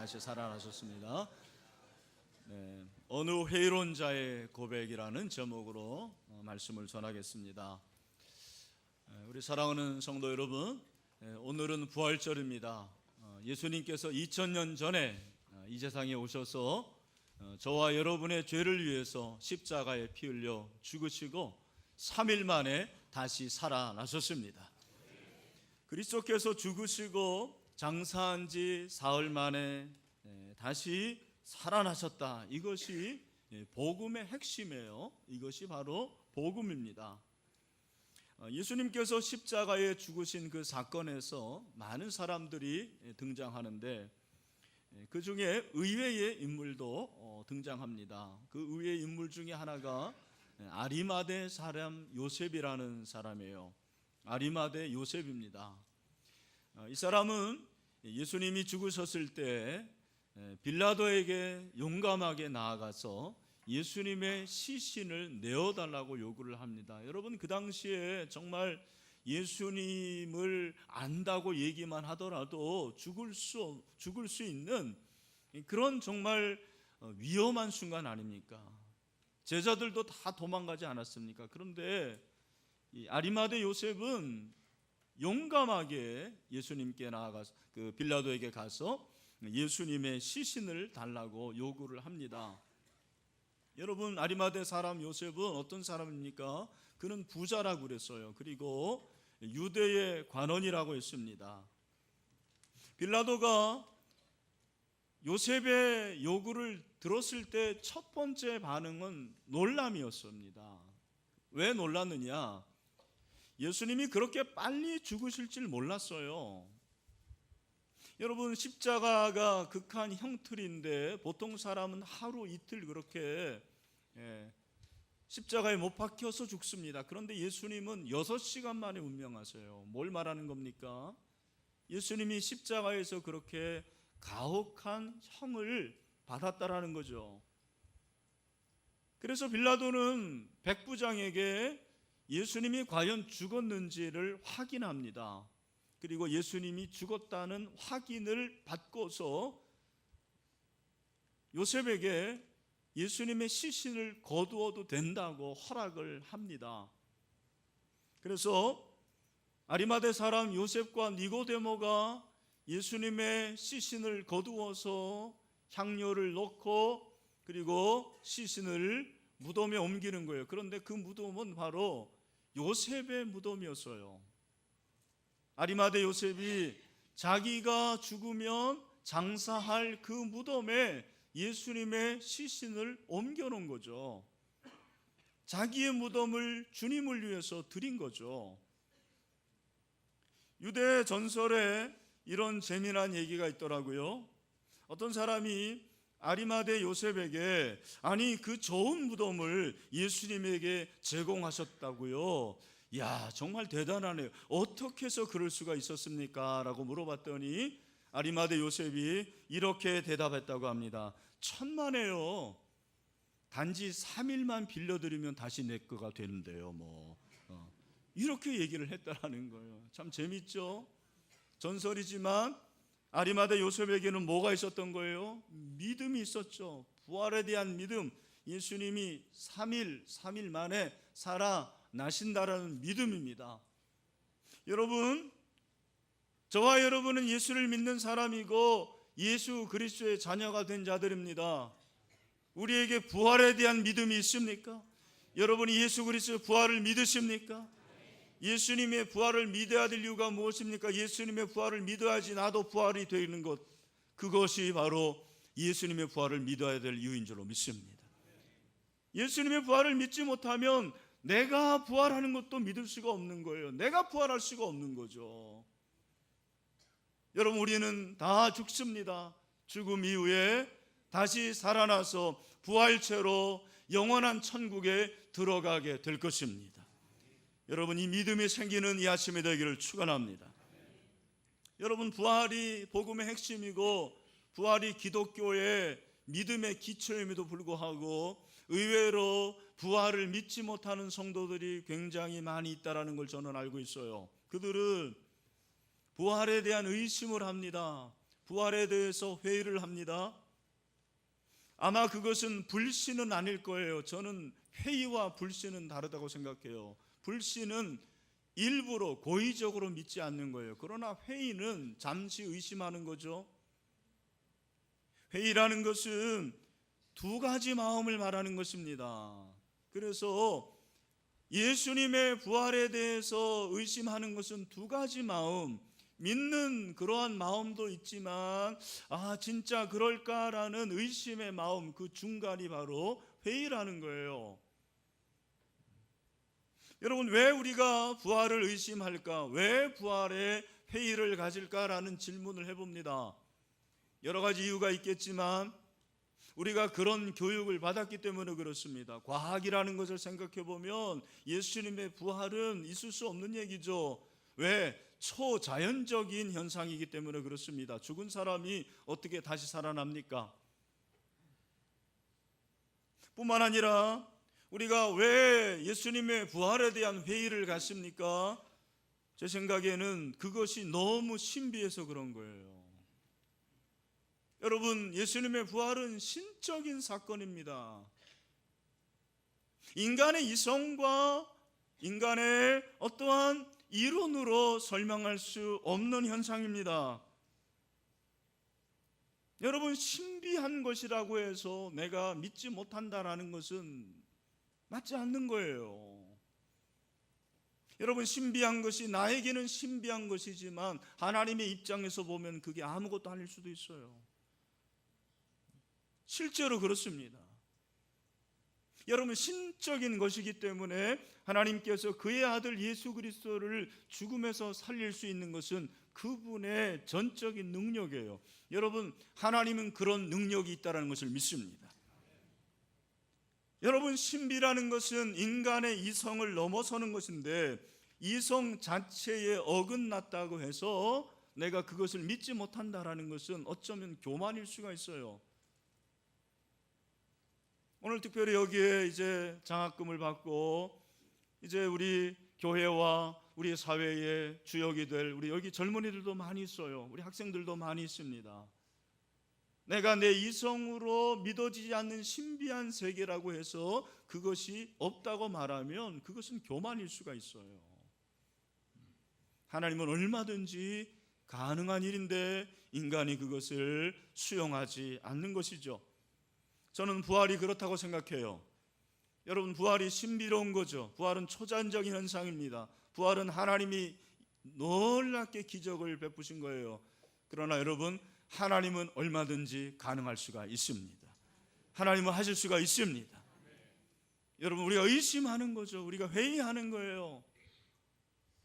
다시 살아나셨습니다. 네, 어느 회의론자의 고백이라는 제목으로 말씀을 전하겠습니다. 우리 사랑하는 성도 여러분, 오늘은 부활절입니다. 예수님께서 2000년 전에 이 세상에 오셔서 저와 여러분의 죄를 위해서 십자가에 피 흘려 죽으시고 3일 만에 다시 살아나셨습니다. 그리스도께서 죽으시고 장사한 지 사흘 만에 다시 살아나셨다. 이것이 복음의 핵심이에요. 이것이 바로 복음입니다. 예수님께서 십자가에 죽으신 그 사건에서 많은 사람들이 등장하는데 그 중에 의외의 인물도 등장합니다. 그 의외의 인물 중에 하나가 아리마대 사람 요셉이라는 사람이에요. 아리마대 요셉입니다. 이 사람은 예수님이 죽으셨을 때 빌라도에게 용감하게 나아가서 예수님의 시신을 내어달라고 요구를 합니다. 여러분, 그 당시에 정말 예수님을 안다고 얘기만 하더라도 죽을 수 있는 그런 정말 위험한 순간 아닙니까? 제자들도 다 도망가지 않았습니까? 그런데 이 아리마대 요셉은 용감하게 예수님께 나아가서 그 빌라도에게 가서 예수님의 시신을 달라고 요구를 합니다. 여러분, 아리마대 사람 요셉은 어떤 사람입니까? 그는 부자라고 그랬어요. 그리고 유대의 관원이라고 했습니다. 빌라도가 요셉의 요구를 들었을 때 첫 번째 반응은 놀람이었습니다. 왜 놀랐느냐? 예수님이 그렇게 빨리 죽으실 줄 몰랐어요. 여러분, 십자가가 극한 형틀인데 보통 사람은 하루 이틀 그렇게 십자가에 못 박혀서 죽습니다. 그런데 예수님은 6시간 만에 운명하세요. 뭘 말하는 겁니까? 예수님이 십자가에서 그렇게 가혹한 형을 받았다라는 거죠. 그래서 빌라도는 백부장에게 예수님이 과연 죽었는지를 확인합니다. 그리고 예수님이 죽었다는 확인을 받고서 요셉에게 예수님의 시신을 거두어도 된다고 허락을 합니다. 그래서 아리마대 사람 요셉과 니고데모가 예수님의 시신을 거두어서 향료를 넣고 그리고 시신을 무덤에 옮기는 거예요. 그런데 그 무덤은 바로 요셉의 무덤이었어요. 아리마대 요셉이 자기가 죽으면 장사할 그 무덤에 예수님의 시신을 옮겨놓은 거죠. 자기의 무덤을 주님을 위해서 드린 거죠. 유대 전설에 이런 재미난 얘기가 있더라고요. 어떤 사람이 아리마대 요셉에게 아니 그 좋은 무덤을 예수님에게 제공하셨다고요. 야, 정말 대단하네요. 어떻게 해서 그럴 수가 있었습니까? 라고 물어봤더니 아리마대 요셉이 이렇게 대답했다고 합니다. 천만에요. 단지 3일만 빌려드리면 다시 내 거가 되는데요. 이렇게 얘기를 했다라는 거예요. 참 재밌죠? 전설이지만 아리마대 요셉에게는 뭐가 있었던 거예요? 믿음이 있었죠. 부활에 대한 믿음. 예수님이 3일 만에 살아나신다라는 믿음입니다. 여러분, 저와 여러분은 예수를 믿는 사람이고 예수 그리스도의 자녀가 된 자들입니다. 우리에게 부활에 대한 믿음이 있습니까? 여러분이 예수 그리스도의 부활을 믿으십니까? 예수님의 부활을 믿어야 될 이유가 무엇입니까? 예수님의 부활을 믿어야지 나도 부활이 되는 것, 그것이 바로 예수님의 부활을 믿어야 될 이유인 줄로 믿습니다. 예수님의 부활을 믿지 못하면 내가 부활하는 것도 믿을 수가 없는 거예요. 내가 부활할 수가 없는 거죠. 여러분, 우리는 다 죽습니다. 죽음 이후에 다시 살아나서 부활체로 영원한 천국에 들어가게 될 것입니다. 여러분, 이 믿음이 생기는 이 아침이 되기를 축원합니다. 여러분, 부활이 복음의 핵심이고 부활이 기독교의 믿음의 기초임에도 불구하고 의외로 부활을 믿지 못하는 성도들이 굉장히 많이 있다는 걸 저는 알고 있어요. 그들은 부활에 대한 의심을 합니다. 부활에 대해서 회의를 합니다. 아마 그것은 불신은 아닐 거예요. 저는 회의와 불신은 다르다고 생각해요. 불신은 일부러 고의적으로 믿지 않는 거예요. 그러나 회의는 잠시 의심하는 거죠. 회의라는 것은 두 가지 마음을 말하는 것입니다. 그래서 예수님의 부활에 대해서 의심하는 것은 두 가지 마음, 믿는 그러한 마음도 있지만 진짜 그럴까라는 의심의 마음, 그 중간이 바로 회의라는 거예요. 여러분, 왜 우리가 부활을 의심할까? 왜 부활에 회의를 가질까라는 질문을 해봅니다. 여러 가지 이유가 있겠지만 우리가 그런 교육을 받았기 때문에 그렇습니다. 과학이라는 것을 생각해 보면 예수님의 부활은 있을 수 없는 얘기죠. 왜? 초자연적인 현상이기 때문에 그렇습니다. 죽은 사람이 어떻게 다시 살아납니까? 뿐만 아니라 우리가 왜 예수님의 부활에 대한 회의를 갖습니까? 제 생각에는 그것이 너무 신비해서 그런 거예요. 여러분, 예수님의 부활은 신적인 사건입니다. 인간의 이성과 인간의 어떠한 이론으로 설명할 수 없는 현상입니다. 여러분, 신비한 것이라고 해서 내가 믿지 못한다라는 것은 맞지 않는 거예요. 여러분, 신비한 것이 나에게는 신비한 것이지만 하나님의 입장에서 보면 그게 아무것도 아닐 수도 있어요. 실제로 그렇습니다. 여러분, 신적인 것이기 때문에 하나님께서 그의 아들 예수 그리스도를 죽음에서 살릴 수 있는 것은 그분의 전적인 능력이에요. 여러분, 하나님은 그런 능력이 있다는 것을 믿습니다. 여러분, 신비라는 것은 인간의 이성을 넘어서는 것인데 이성 자체에 어긋났다고 해서 내가 그것을 믿지 못한다라는 것은 어쩌면 교만일 수가 있어요. 오늘 특별히 여기에 이제 장학금을 받고 이제 우리 교회와 우리 사회의 주역이 될 우리 여기 젊은이들도 많이 있어요. 우리 학생들도 많이 있습니다. 내가 내 이성으로 믿어지지 않는 신비한 세계라고 해서 그것이 없다고 말하면 그것은 교만일 수가 있어요. 하나님은 얼마든지 가능한 일인데 인간이 그것을 수용하지 않는 것이죠. 저는 부활이 그렇다고 생각해요. 여러분, 부활이 신비로운 거죠. 부활은 초자연적인 현상입니다. 부활은 하나님이 놀랍게 기적을 베푸신 거예요. 그러나 여러분, 하나님은 얼마든지 가능할 수가 있습니다. 하나님은 하실 수가 있습니다. 여러분, 우리가 의심하는 거죠. 우리가 회의하는 거예요.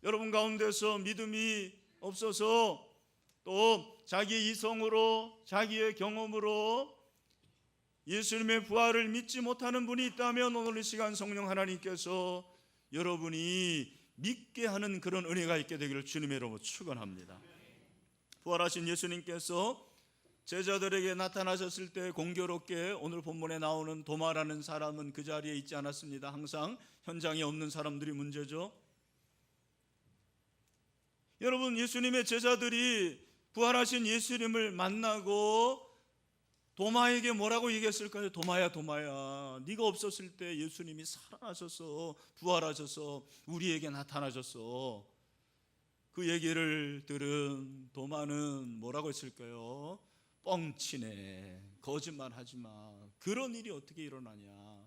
여러분 가운데서 믿음이 없어서 또 자기의 이성으로 자기의 경험으로 예수님의 부활을 믿지 못하는 분이 있다면 오늘 이 시간 성령 하나님께서 여러분이 믿게 하는 그런 은혜가 있게 되기를 주님의 이름으로 축원합니다. 부활하신 예수님께서 제자들에게 나타나셨을 때 공교롭게 오늘 본문에 나오는 도마라는 사람은 그 자리에 있지 않았습니다. 항상 현장에 없는 사람들이 문제죠. 여러분, 예수님의 제자들이 부활하신 예수님을 만나고 도마에게 뭐라고 얘기했을까요? 도마야, 도마야, 네가 없었을 때 예수님이 살아나셔서 부활하셔서 우리에게 나타나셨어. 그 얘기를 들은 도마는 뭐라고 했을까요? 뻥치네, 거짓말하지 마, 그런 일이 어떻게 일어나냐.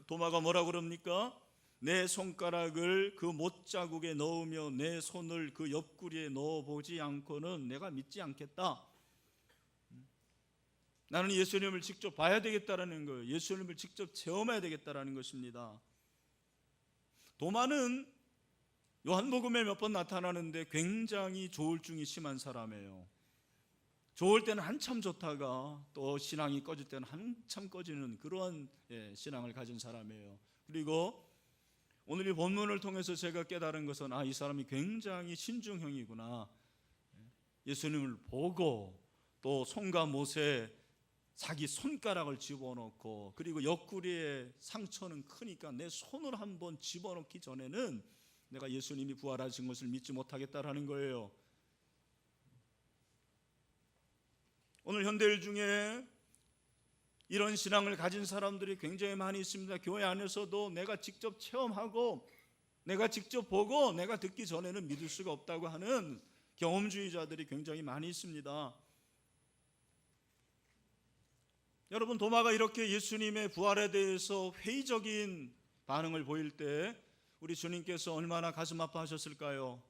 도마가 뭐라고 그럽니까? 내 손가락을 그 못자국에 넣으며 내 손을 그 옆구리에 넣어보지 않고는 내가 믿지 않겠다. 나는 예수님을 직접 봐야 되겠다라는 거예요. 예수님을 직접 체험해야 되겠다라는 것입니다. 도마는 요한복음에 몇 번 나타나는데 굉장히 조울증이 심한 사람이에요. 좋을 때는 한참 좋다가 또 신앙이 꺼질 때는 한참 꺼지는 그러한 신앙을 가진 사람이에요. 그리고 오늘 이 본문을 통해서 제가 깨달은 것은 이 사람이 굉장히 신중형이구나. 예수님을 보고 또 손과 못에 자기 손가락을 집어넣고 그리고 옆구리에 상처는 크니까 내 손을 한번 집어넣기 전에는 내가 예수님이 부활하신 것을 믿지 못하겠다라는 거예요. 오늘 현대일 중에 이런 신앙을 가진 사람들이 굉장히 많이 있습니다. 교회 안에서도 내가 직접 체험하고 내가 직접 보고 내가 듣기 전에는 믿을 수가 없다고 하는 경험주의자들이 굉장히 많이 있습니다. 여러분, 도마가 이렇게 예수님의 부활에 대해서 회의적인 반응을 보일 때 우리 주님께서 얼마나 가슴 아파하셨을까요?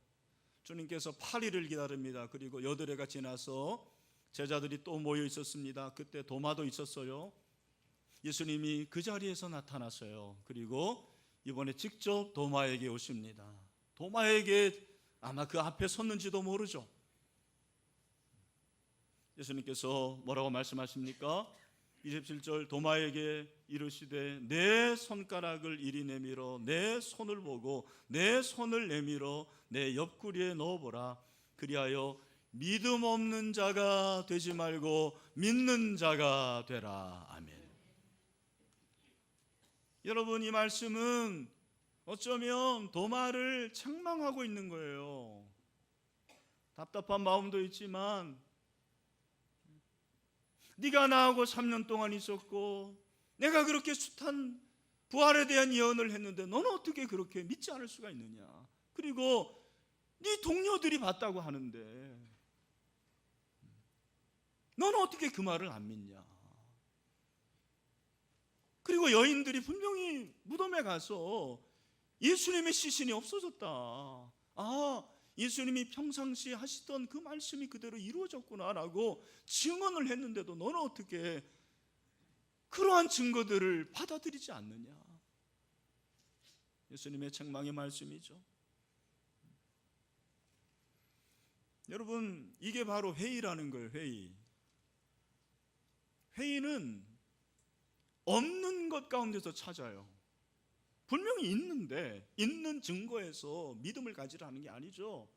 주님께서 8일을 기다립니다. 그리고 8회가 지나서 제자들이 또 모여 있었습니다. 그때 도마도 있었어요. 예수님이 그 자리에서 나타났어요. 그리고 이번에 직접 도마에게 오십니다. 도마에게 아마 그 앞에 섰는지도 모르죠. 예수님께서 뭐라고 말씀하십니까? 27절, 도마에게 이르시되 내 손가락을 이리 내밀어 내 손을 보고 내 손을 내밀어 내 옆구리에 넣어보라. 그리하여 믿음 없는 자가 되지 말고 믿는 자가 되라. 아멘. 여러분, 이 말씀은 어쩌면 도마를 책망하고 있는 거예요. 답답한 마음도 있지만 네가 나하고 3년 동안 있었고 내가 그렇게 숱한 부활에 대한 예언을 했는데 너는 어떻게 그렇게 믿지 않을 수가 있느냐. 그리고 네 동료들이 봤다고 하는데 너는 어떻게 그 말을 안 믿냐. 그리고 여인들이 분명히 무덤에 가서 예수님의 시신이 없어졌다. 아, 예수님이 평상시에 하시던 그 말씀이 그대로 이루어졌구나라고 증언을 했는데도 너는 어떻게 그러한 증거들을 받아들이지 않느냐. 예수님의 책망의 말씀이죠. 여러분, 이게 바로 회의라는 거예요. 회의는 없는 것 가운데서 찾아요. 분명히 있는데 있는 증거에서 믿음을 가지라는 게 아니죠.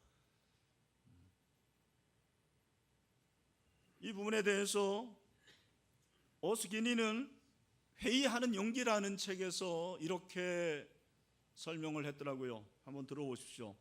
이 부분에 대해서 오스기니는 회의하는 용기라는 책에서 이렇게 설명을 했더라고요. 한번 들어보십시오.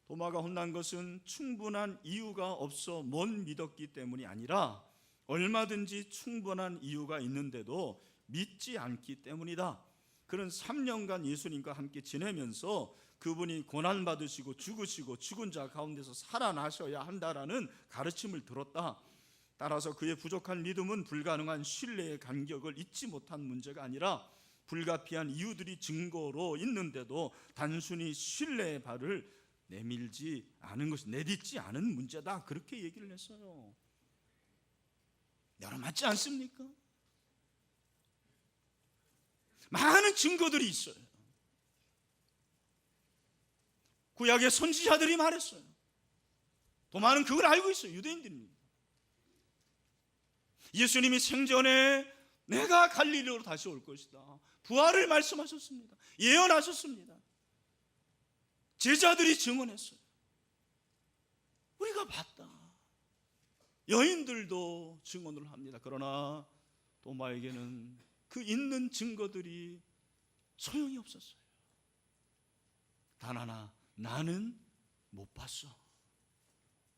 도마가 혼난 것은 충분한 이유가 없어 못 믿었기 때문이 아니라 얼마든지 충분한 이유가 있는데도 믿지 않기 때문이다. 그는 3년간 예수님과 함께 지내면서 그분이 고난받으시고 죽으시고 죽은 자 가운데서 살아나셔야 한다라는 가르침을 들었다. 따라서 그의 부족한 믿음은 불가능한 신뢰의 간격을 잊지 못한 문제가 아니라 불가피한 이유들이 증거로 있는데도 단순히 신뢰의 발을 내딛지 않은 문제다. 그렇게 얘기를 했어요. 여러분, 맞지 않습니까? 많은 증거들이 있어요. 구약의 선지자들이 말했어요. 도마는 그걸 알고 있어요. 유대인들입니다. 예수님이 생전에 내가 갈릴리로 다시 올 것이다. 부활을 말씀하셨습니다. 예언하셨습니다. 제자들이 증언했어요. 우리가 봤다. 여인들도 증언을 합니다. 그러나 도마에게는 그 있는 증거들이 소용이 없었어요. 단 하나, 나는 못 봤어.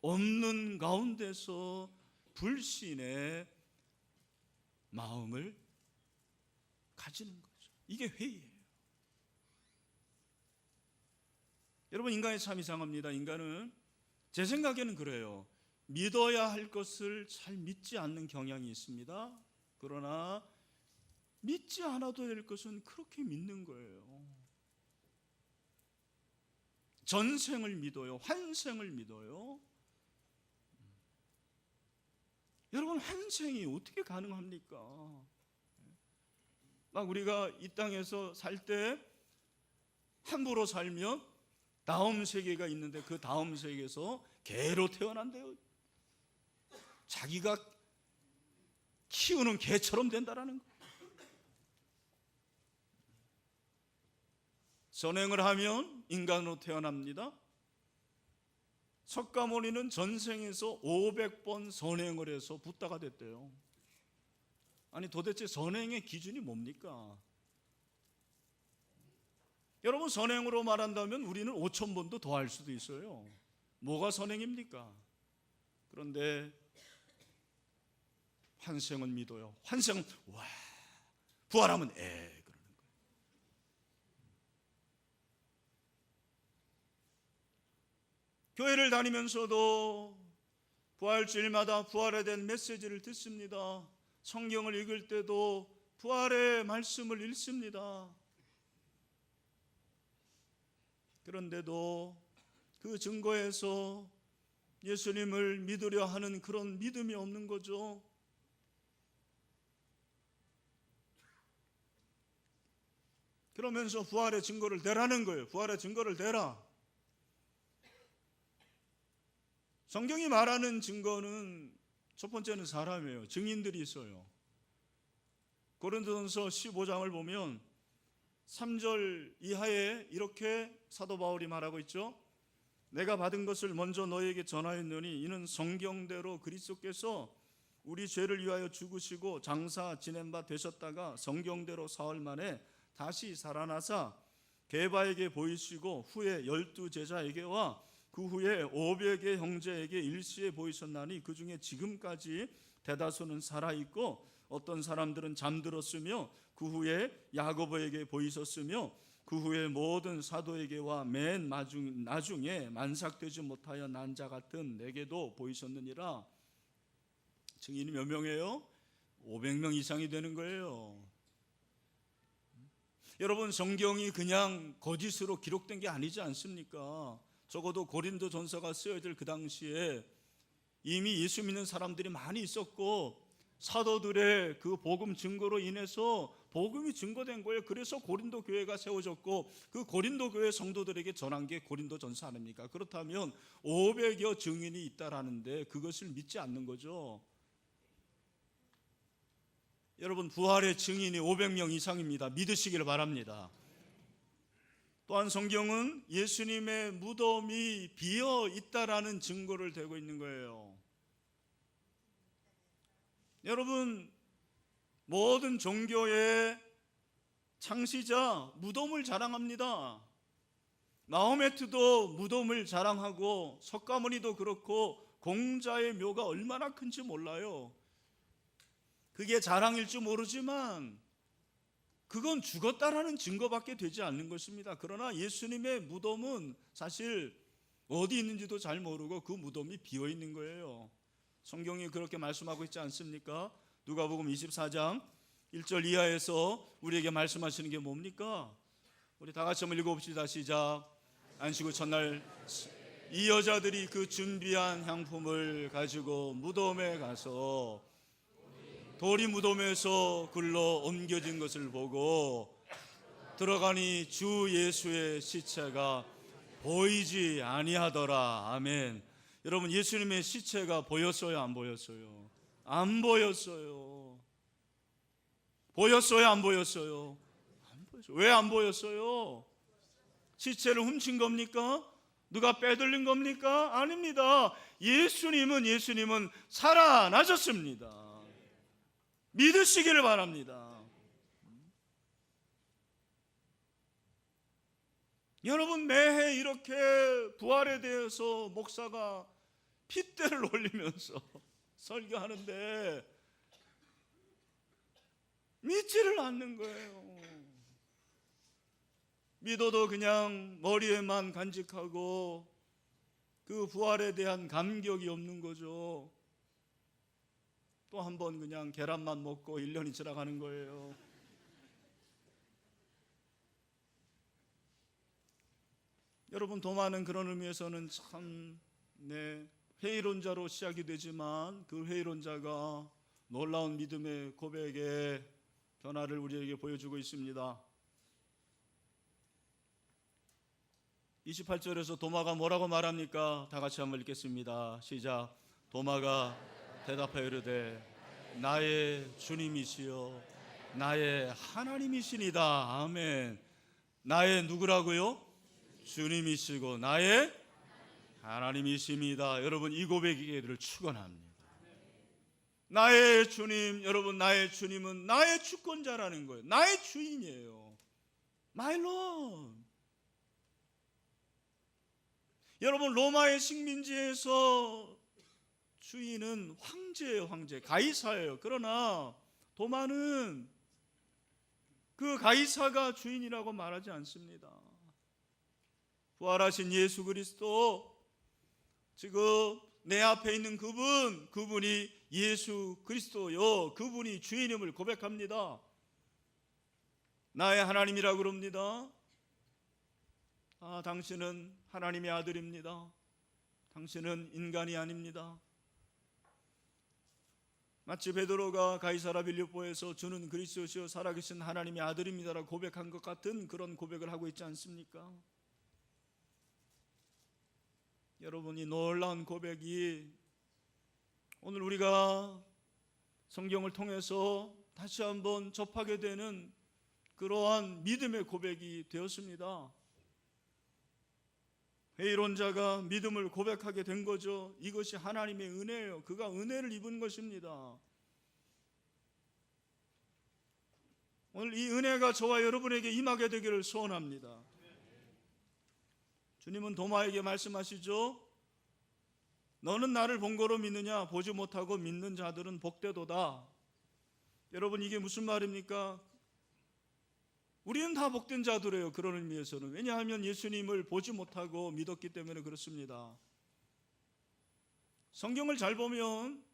없는 가운데서 불신의 마음을 가지는 거죠. 이게 회의예요. 여러분, 인간이 참 이상합니다. 인간은 제 생각에는 그래요. 믿어야 할 것을 잘 믿지 않는 경향이 있습니다. 그러나 믿지 않아도 될 것은 그렇게 믿는 거예요. 전생을 믿어요. 환생을 믿어요. 여러분, 환생이 어떻게 가능합니까? 막 우리가 이 땅에서 살 때 함부로 살면 다음 세계가 있는데 그 다음 세계에서 개로 태어난대요. 자기가 키우는 개처럼 된다라는 거. 선행을 하면 인간으로 태어납니다. 석가모니는 전생에서 500번 선행을 해서 붓다가 됐대요. 아니, 도대체 선행의 기준이 뭡니까? 여러분, 선행으로 말한다면 우리는 5,000번도 더 할 수도 있어요. 뭐가 선행입니까? 그런데 환생은 믿어요. 환생은 와, 부활하면 그러는 거예요. 교회를 다니면서도 부활주일마다 부활에 대한 메시지를 듣습니다. 성경을 읽을 때도 부활의 말씀을 읽습니다. 그런데도 그 증거에서 예수님을 믿으려 하는 그런 믿음이 없는 거죠. 그러면서 부활의 증거를 대라는 거예요. 부활의 증거를 대라. 성경이 말하는 증거는 첫 번째는 사람이에요. 증인들이 있어요. 고린도전서 15장을 보면 3절 이하에 이렇게 사도 바울이 말하고 있죠. 내가 받은 것을 먼저 너에게 전하였노니 이는 성경대로 그리스도께서 우리 죄를 위하여 죽으시고 장사 지낸 바 되셨다가 성경대로 사흘 만에 다시 살아나사 게바에게 보이시고 후에 12 제자에게와 그 후에 500의 형제에게 일시에 보이셨나니 그 중에 지금까지 대다수는 살아있고 어떤 사람들은 잠들었으며 그 후에 야고보에게 보이셨으며 그 후에 모든 사도에게와 맨 나중에 만삭되지 못하여 난 자 같은 내게도 보이셨느니라. 증인이 몇 명이에요? 500명 이상이 되는 거예요. 여러분, 성경이 그냥 거짓으로 기록된 게 아니지 않습니까? 적어도 고린도 전서가 쓰여질 그 당시에 이미 예수 믿는 사람들이 많이 있었고 사도들의 그 복음 증거로 인해서 복음이 증거된 거예요. 그래서 고린도 교회가 세워졌고 그 고린도 교회 성도들에게 전한 게 고린도 전서 아닙니까? 그렇다면 500여 증인이 있다라는데 그것을 믿지 않는 거죠. 여러분, 부활의 증인이 500명 이상입니다. 믿으시기를 바랍니다. 또한 성경은 예수님의 무덤이 비어 있다라는 증거를 대고 있는 거예요. 여러분, 모든 종교의 창시자 무덤을 자랑합니다. 마호메트도 무덤을 자랑하고 석가모니도 그렇고 공자의 묘가 얼마나 큰지 몰라요. 그게 자랑일 줄 모르지만 그건 죽었다라는 증거밖에 되지 않는 것입니다. 그러나 예수님의 무덤은 사실 어디 있는지도 잘 모르고 그 무덤이 비어 있는 거예요. 성경이 그렇게 말씀하고 있지 않습니까? 누가복음 24장 1절 이하에서 우리에게 말씀하시는 게 뭡니까? 우리 다 같이 한번 읽어봅시다. 시작. 안식 후 첫날 이 여자들이 그 준비한 향품을 가지고 무덤에 가서 돌이 무덤에서 굴러 옮겨진 것을 보고 들어가니 주 예수의 시체가 보이지 아니하더라. 아멘. 여러분, 예수님의 시체가 보였어요, 안 보였어요? 안 보였어요. 보였어요, 안 보였어요? 안 보였어요. 왜 안 보였어요? 시체를 훔친 겁니까? 누가 빼돌린 겁니까? 아닙니다. 예수님은 살아나셨습니다. 믿으시기를 바랍니다. 여러분, 매해 이렇게 부활에 대해서 목사가 핏대를 올리면서 설교하는데 믿지를 않는 거예요. 믿어도 그냥 머리에만 간직하고 그 부활에 대한 감격이 없는 거죠. 또 한 번 그냥 계란만 먹고 1년이 지나가는 거예요. 여러분, 도마는 그런 의미에서는 참 회의론자로 시작이 되지만 그 회의론자가 놀라운 믿음의 고백의 변화를 우리에게 보여주고 있습니다. 28절에서 도마가 뭐라고 말합니까? 다 같이 한번 읽겠습니다. 시작. 도마가 대답하여 이르되 나의 주님이시여 나의 하나님이시니다. 아멘. 나의 누구라고요? 주님이시고 나의 하나님이십니다. 여러분, 이 고백이기를 축원합니다. 나의 주님, 여러분, 나의 주님은 나의 주권자라는 거예요. 나의 주인이에요. My Lord. 여러분, 로마의 식민지에서 주인은 황제예요, 황제. 가이사예요. 그러나 도마는 그 가이사가 주인이라고 말하지 않습니다. 부활하신 예수 그리스도, 지금 내 앞에 있는 그분이 예수 그리스도요, 그분이 주인임을 고백합니다. 나의 하나님이라고 그럽니다. 당신은 하나님의 아들입니다. 당신은 인간이 아닙니다. 마치 베드로가 가이사라 빌립보에서 주는 그리스도시요 살아계신 하나님의 아들입니다라고 고백한 것 같은 그런 고백을 하고 있지 않습니까? 여러분, 이 놀라운 고백이 오늘 우리가 성경을 통해서 다시 한번 접하게 되는 그러한 믿음의 고백이 되었습니다. 회의론자가 믿음을 고백하게 된 거죠. 이것이 하나님의 은혜예요. 그가 은혜를 입은 것입니다. 오늘 이 은혜가 저와 여러분에게 임하게 되기를 소원합니다. 주님은 도마에게 말씀하시죠. 너는 나를 본 거로 믿느냐? 보지 못하고 믿는 자들은 복되도다. 여러분, 이게 무슨 말입니까? 우리는 다 복된 자들이에요. 그런 의미에서는. 왜냐하면 예수님을 보지 못하고 믿었기 때문에 그렇습니다. 성경을 잘 보면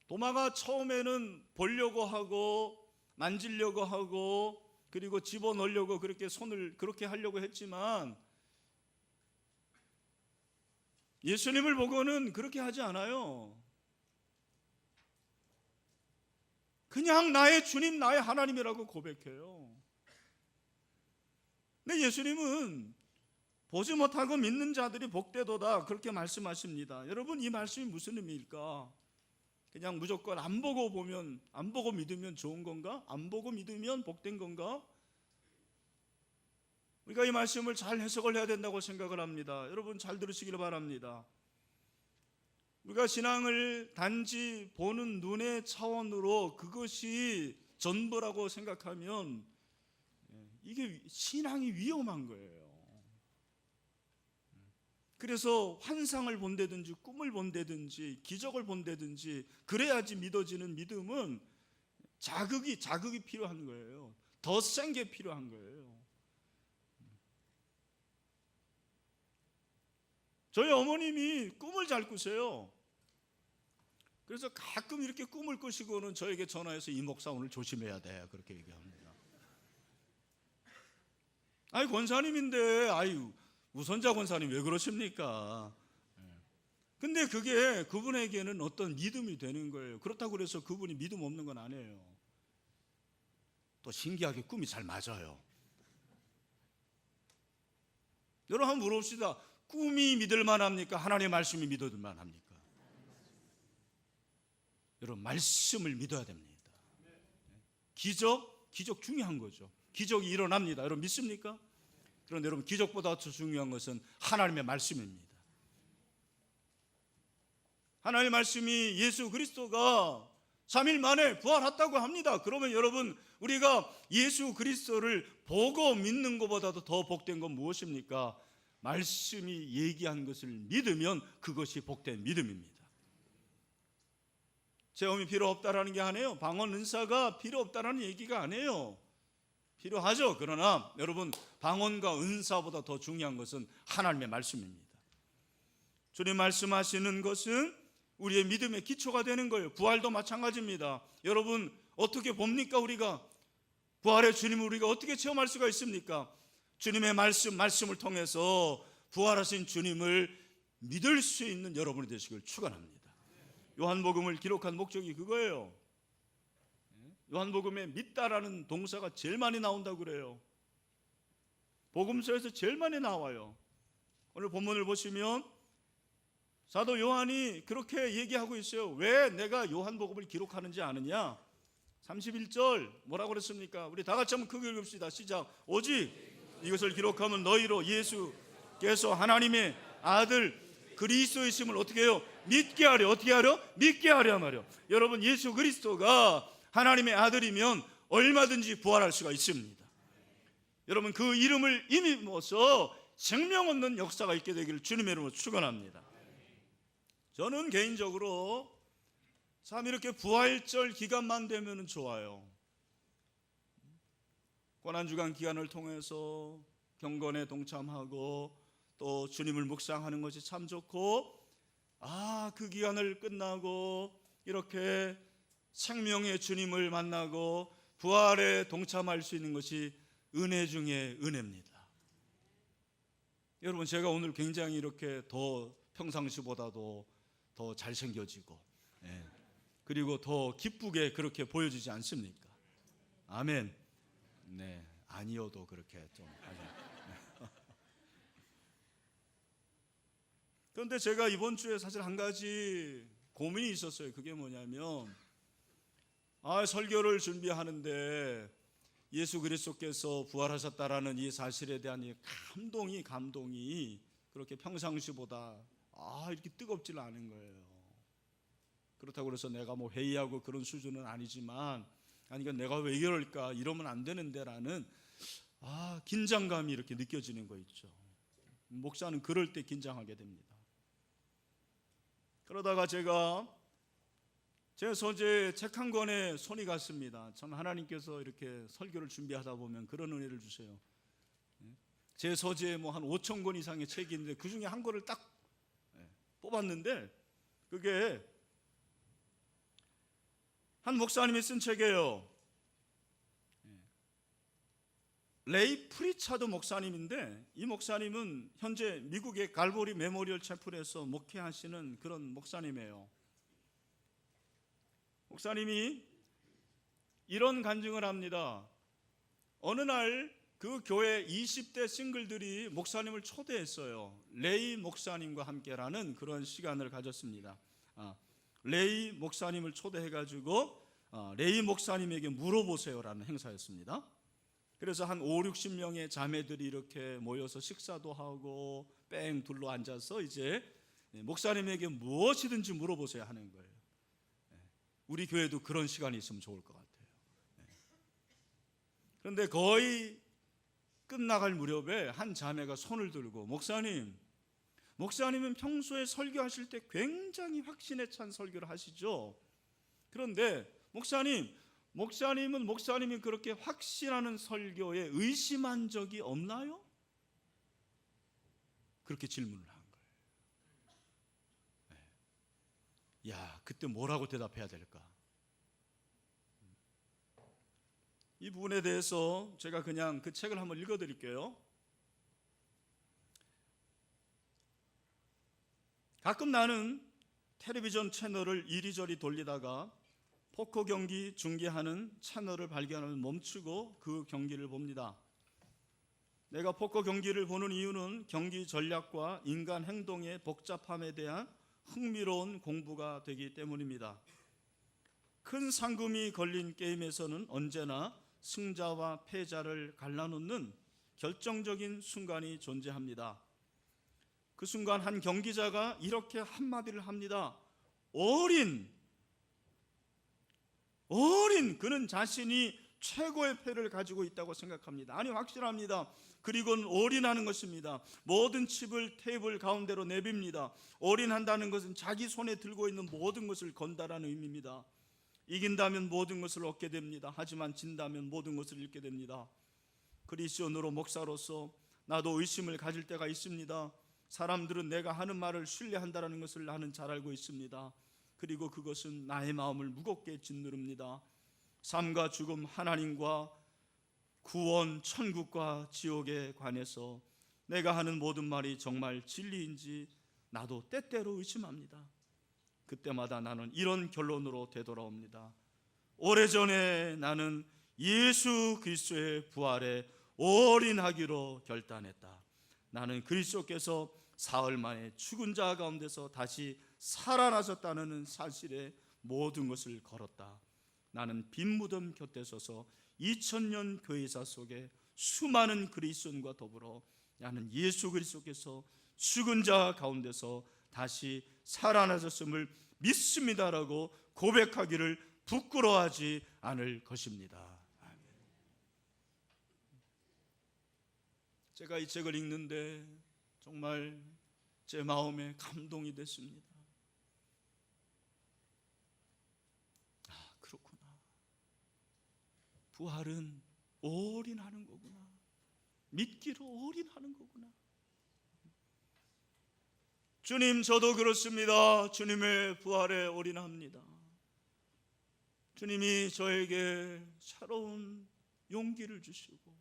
도마가 처음에는 보려고 하고 만지려고 하고 그리고 집어넣으려고 그렇게 손을 그렇게 하려고 했지만 예수님을 보고는 그렇게 하지 않아요. 그냥 나의 주님, 나의 하나님이라고 고백해요. 근데 예수님은 보지 못하고 믿는 자들이 복되도다 그렇게 말씀하십니다. 여러분, 이 말씀이 무슨 의미일까? 그냥 무조건 안 보고 믿으면 좋은 건가? 안 보고 믿으면 복된 건가? 우리가 이 말씀을 잘 해석을 해야 된다고 생각을 합니다. 여러분, 잘 들으시기를 바랍니다. 우리가 신앙을 단지 보는 눈의 차원으로 그것이 전부라고 생각하면 이게 신앙이 위험한 거예요. 그래서 환상을 본다든지 꿈을 본다든지 기적을 본다든지 그래야지 믿어지는 믿음은 자극이 필요한 거예요. 더 센 게 필요한 거예요. 저희 어머님이 꿈을 잘 꾸세요. 그래서 가끔 이렇게 꿈을 꾸시고는 저에게 전화해서 이 목사 오늘 조심해야 돼 그렇게 얘기합니다. 권사님인데 우선자 권사님 왜 그러십니까? 근데 그게 그분에게는 어떤 믿음이 되는 거예요. 그렇다고 해서 그분이 믿음 없는 건 아니에요. 또 신기하게 꿈이 잘 맞아요. 여러분, 한번 물어봅시다. 꿈이 믿을 만합니까? 하나님의 말씀이 믿을 만합니까? 여러분, 말씀을 믿어야 됩니다. 기적 중요한 거죠. 기적이 일어납니다. 여러분, 믿습니까? 그런데 여러분, 기적보다 더 중요한 것은 하나님의 말씀입니다. 하나님의 말씀이 예수 그리스도가 3일 만에 부활했다고 합니다. 그러면 여러분, 우리가 예수 그리스도를 보고 믿는 것보다도 더 복된 건 무엇입니까? 말씀이 얘기한 것을 믿으면 그것이 복된 믿음입니다. 체험이 필요 없다라는 게 아니에요. 방언 은사가 필요 없다라는 얘기가 아니에요. 필요하죠. 그러나 여러분, 방언과 은사보다 더 중요한 것은 하나님의 말씀입니다. 주님 말씀하시는 것은 우리의 믿음의 기초가 되는 거예요. 부활도 마찬가지입니다. 여러분, 어떻게 봅니까? 우리가 부활의 주님을 우리가 어떻게 체험할 수가 있습니까? 주님의 말씀을 통해서 부활하신 주님을 믿을 수 있는 여러분이 되시길 축원합니다. 요한복음을 기록한 목적이 그거예요. 요한복음에 믿다라는 동사가 제일 많이 나온다고 그래요. 복음서에서 제일 많이 나와요. 오늘 본문을 보시면 사도 요한이 그렇게 얘기하고 있어요. 왜 내가 요한복음을 기록하는지 아느냐? 31절 뭐라고 그랬습니까? 우리 다 같이 한번 크게 읽읍시다. 시작. 오직 이것을 기록하면 너희로 예수께서 하나님의 아들 그리스도이심을 어떻게 해요? 믿게 하려. 어떻게 하려? 믿게 하려 말이요. 여러분, 예수 그리스도가 하나님의 아들이면 얼마든지 부활할 수가 있습니다. 여러분, 그 이름을 힘입어서 생명 없는 역사가 있게 되기를 주님의 이름으로 축원합니다. 저는 개인적으로 참 이렇게 부활절 기간만 되면 좋아요. 고난주간 기간을 통해서 경건에 동참하고 또 주님을 묵상하는 것이 참 좋고, 그 기간을 끝나고 이렇게 생명의 주님을 만나고 부활에 동참할 수 있는 것이 은혜 중에 은혜입니다. 여러분, 제가 오늘 굉장히 이렇게 더 평상시보다도 더 잘생겨지고, 그리고 더 기쁘게 그렇게 보여지지 않습니까? 아멘. 네, 아니어도 그렇게 좀 그런데 제가 이번 주에 사실 한 가지 고민이 있었어요. 그게 뭐냐면, 설교를 준비하는데 예수 그리스도께서 부활하셨다라는 이 사실에 대한 이 감동이 그렇게 평상시보다 이렇게 뜨겁지는 않은 거예요. 그렇다고 해서 내가 뭐 회의하고 그런 수준은 아니지만, 그러니까 내가 왜 이럴까, 이러면 안 되는데라는 긴장감이 이렇게 느껴지는 거 있죠. 목사는 그럴 때 긴장하게 됩니다. 그러다가 제가 제 서재 책 한 권에 손이 갔습니다. 참 하나님께서 이렇게 설교를 준비하다 보면 그런 은혜를 주세요. 제 서재에 뭐 한 5천 권 이상의 책이 있는데 그 중에 한 권을 딱 뽑았는데, 그게 한 목사님이 쓴 책이에요. 레이 프리차드 목사님인데, 이 목사님은 현재 미국의 갈보리 메모리얼 채플에서 목회하시는 그런 목사님이에요. 목사님이 이런 간증을 합니다. 어느 날 그 교회 20대 싱글들이 목사님을 초대했어요. 레이 목사님과 함께라는 그런 시간을 가졌습니다. 레이 목사님을 초대해가지고 레이 목사님에게 물어보세요라는 행사였습니다. 그래서 한 5, 60명의 자매들이 이렇게 모여서 식사도 하고 뺑 둘러 앉아서 이제 목사님에게 무엇이든지 물어보세요 하는 거예요. 우리 교회도 그런 시간이 있으면 좋을 것 같아요. 그런데 거의 끝나갈 무렵에 한 자매가 손을 들고, 목사님은 평소에 설교하실 때 굉장히 확신에 찬 설교를 하시죠. 그런데 목사님은 목사님이 그렇게 확신하는 설교에 의심한 적이 없나요? 그렇게 질문을 한 거예요. 그때 뭐라고 대답해야 될까? 이 부분에 대해서 제가 그냥 그 책을 한번 읽어드릴게요. 가끔 나는 텔레비전 채널을 이리저리 돌리다가 포커 경기 중계하는 채널을 발견하면 멈추고 그 경기를 봅니다. 내가 포커 경기를 보는 이유는 경기 전략과 인간 행동의 복잡함에 대한 흥미로운 공부가 되기 때문입니다. 큰 상금이 걸린 게임에서는 언제나 승자와 패자를 갈라놓는 결정적인 순간이 존재합니다. 그 순간 한 경기자가 이렇게 한마디를 합니다. 올인. 그는 자신이 최고의 패를 가지고 있다고 생각합니다. 아니, 확실합니다. 그리고는 올인하는 것입니다. 모든 칩을 테이블 가운데로 내빕니다. 올인한다는 것은 자기 손에 들고 있는 모든 것을 건다라는 의미입니다. 이긴다면 모든 것을 얻게 됩니다. 하지만 진다면 모든 것을 잃게 됩니다. 그리스도인으로 목사로서 나도 의심을 가질 때가 있습니다. 사람들은 내가 하는 말을 신뢰한다는 것을 나는 잘 알고 있습니다. 그리고 그것은 나의 마음을 무겁게 짓누릅니다. 삶과 죽음, 하나님과 구원, 천국과 지옥에 관해서 내가 하는 모든 말이 정말 진리인지 나도 때때로 의심합니다. 그때마다 나는 이런 결론으로 되돌아옵니다. 오래전에 나는 예수 그리스도의 부활에 올인하기로 결단했다. 나는 그리스도께서 사흘 만에 죽은 자 가운데서 다시 살아나셨다는 사실에 모든 것을 걸었다. 나는 빈 무덤 곁에 서서 2000년 교회사 속에 수많은 그리스도인과 더불어 나는 예수 그리스도께서 죽은 자 가운데서 다시 살아나셨음을 믿습니다라고 고백하기를 부끄러워하지 않을 것입니다. 아멘. 제가 이 책을 읽는데 정말 제 마음에 감동이 됐습니다. 부활은 올인하는 거구나. 믿기로 올인하는 거구나. 주님, 저도 그렇습니다. 주님의 부활에 올인합니다. 주님이 저에게 새로운 용기를 주시고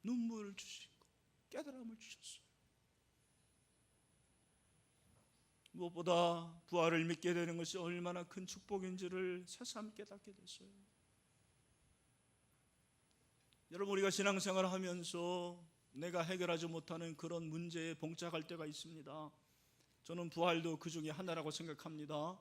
눈물을 주시고 깨달음을 주셨어요. 무엇보다 부활을 믿게 되는 것이 얼마나 큰 축복인지를 새삼 깨닫게 됐어요. 여러분, 우리가 신앙생활을 하면서 내가 해결하지 못하는 그런 문제에 봉착할 때가 있습니다. 저는 부활도 그 중에 하나라고 생각합니다.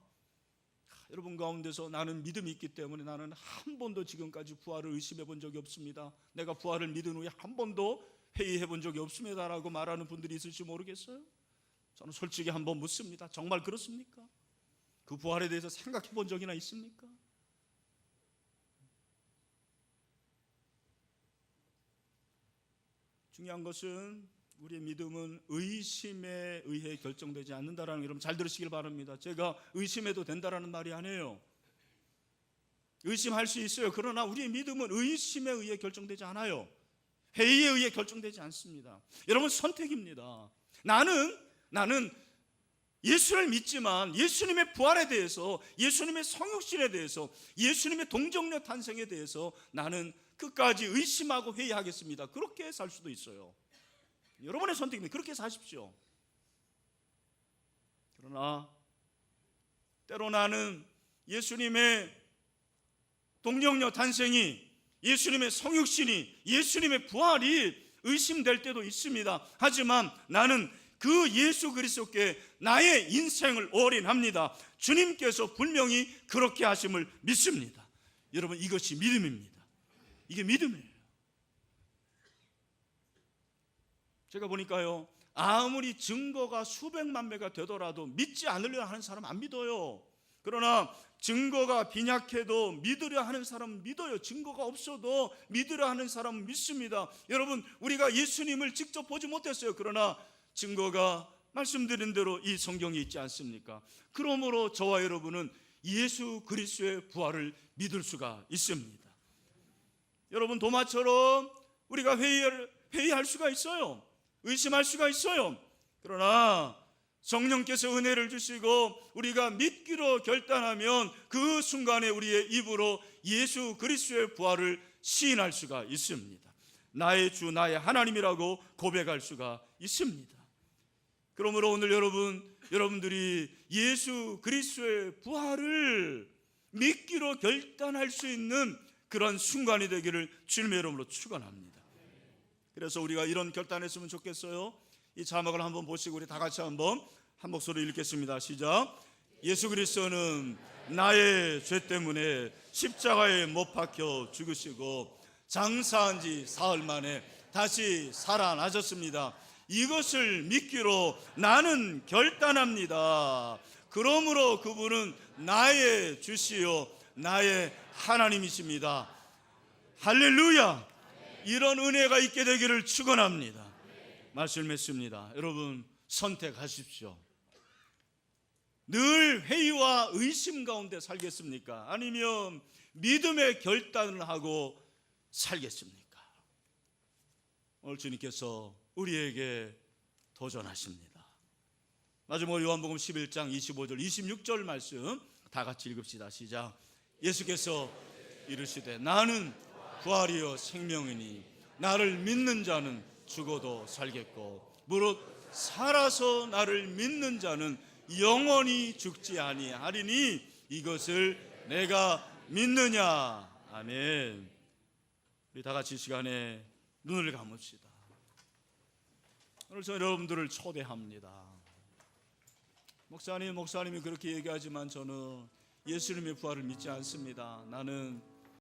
여러분 가운데서 나는 믿음이 있기 때문에 나는 한 번도 지금까지 부활을 의심해 본 적이 없습니다. 내가 부활을 믿은 후에 한 번도 회의해 본 적이 없습니다 라고 말하는 분들이 있을지 모르겠어요. 저는 솔직히 한번 묻습니다. 정말 그렇습니까? 그 부활에 대해서 생각해 본 적이나 있습니까? 중요한 것은 우리의 믿음은 의심에 의해 결정되지 않는다라는 거, 여러분 잘 들으시길 바랍니다. 제가 의심해도 된다라는 말이 아니에요. 의심할 수 있어요. 그러나 우리의 믿음은 의심에 의해 결정되지 않아요. 회의에 의해 결정되지 않습니다. 여러분, 선택입니다. 나는 예수를 믿지만 예수님의 부활에 대해서, 예수님의 성육신에 대해서, 예수님의 동정녀 탄생에 대해서 나는 끝까지 의심하고 회의하겠습니다. 그렇게 살 수도 있어요. 여러분의 선택입니다. 그렇게 사십시오. 그러나 때로 나는 예수님의 동정녀 탄생이, 예수님의 성육신이, 예수님의 부활이 의심될 때도 있습니다. 하지만 나는 그 예수 그리스도께 나의 인생을 올인합니다. 주님께서 분명히 그렇게 하심을 믿습니다. 여러분, 이것이 믿음입니다. 이게 믿음이에요. 제가 보니까요, 아무리 증거가 수백만 배가 되더라도 믿지 않으려 하는 사람 안 믿어요. 그러나 증거가 빈약해도 믿으려 하는 사람은 믿어요. 증거가 없어도 믿으려 하는 사람은 믿습니다. 여러분, 우리가 예수님을 직접 보지 못했어요. 그러나 증거가 말씀드린 대로 이 성경에 있지 않습니까? 그러므로 저와 여러분은 예수 그리스도의 부활을 믿을 수가 있습니다. 여러분, 도마처럼 우리가 회의할 수가 있어요. 의심할 수가 있어요. 그러나 성령께서 은혜를 주시고 우리가 믿기로 결단하면 그 순간에 우리의 입으로 예수 그리스도의 부활을 시인할 수가 있습니다. 나의 주, 나의 하나님이라고 고백할 수가 있습니다. 그러므로 오늘 여러분들이 예수 그리스도의 부활을 믿기로 결단할 수 있는 그런 순간이 되기를 주님의 이름으로 축원합니다. 그래서 우리가 이런 결단했으면 좋겠어요. 이 자막을 한번 보시고 우리 다 같이 한번 한 목소리로 읽겠습니다. 시작. 예수 그리스도는 나의 죄 때문에 십자가에 못 박혀 죽으시고 장사한 지 사흘 만에 다시 살아나셨습니다. 이것을 믿기로 나는 결단합니다. 그러므로 그분은 나의 주시요 나의 하나님이십니다. 할렐루야. 이런 은혜가 있게 되기를 축원합니다. 말씀을 맺습니다. 여러분, 선택하십시오. 늘 회의와 의심 가운데 살겠습니까? 아니면 믿음의 결단을 하고 살겠습니까? 오늘 주님께서 우리에게 도전하십니다. 마지막으로 요한복음 11장 25절 26절 말씀 다 같이 읽읍시다. 시작. 예수께서 이르시되 나는 부활이요 생명이니 나를 믿는 자는 죽어도 살겠고 무릇 살아서 나를 믿는 자는 영원히 죽지 아니하리니 이것을 내가 믿느냐. 아멘. 우리 다 같이 이 시간에 눈을 감읍시다. 오늘 저는 여러분들을 초대합니다. 목사님이 그렇게 얘기하지만 저는 예수님의 부활을 믿지 않습니다. 나는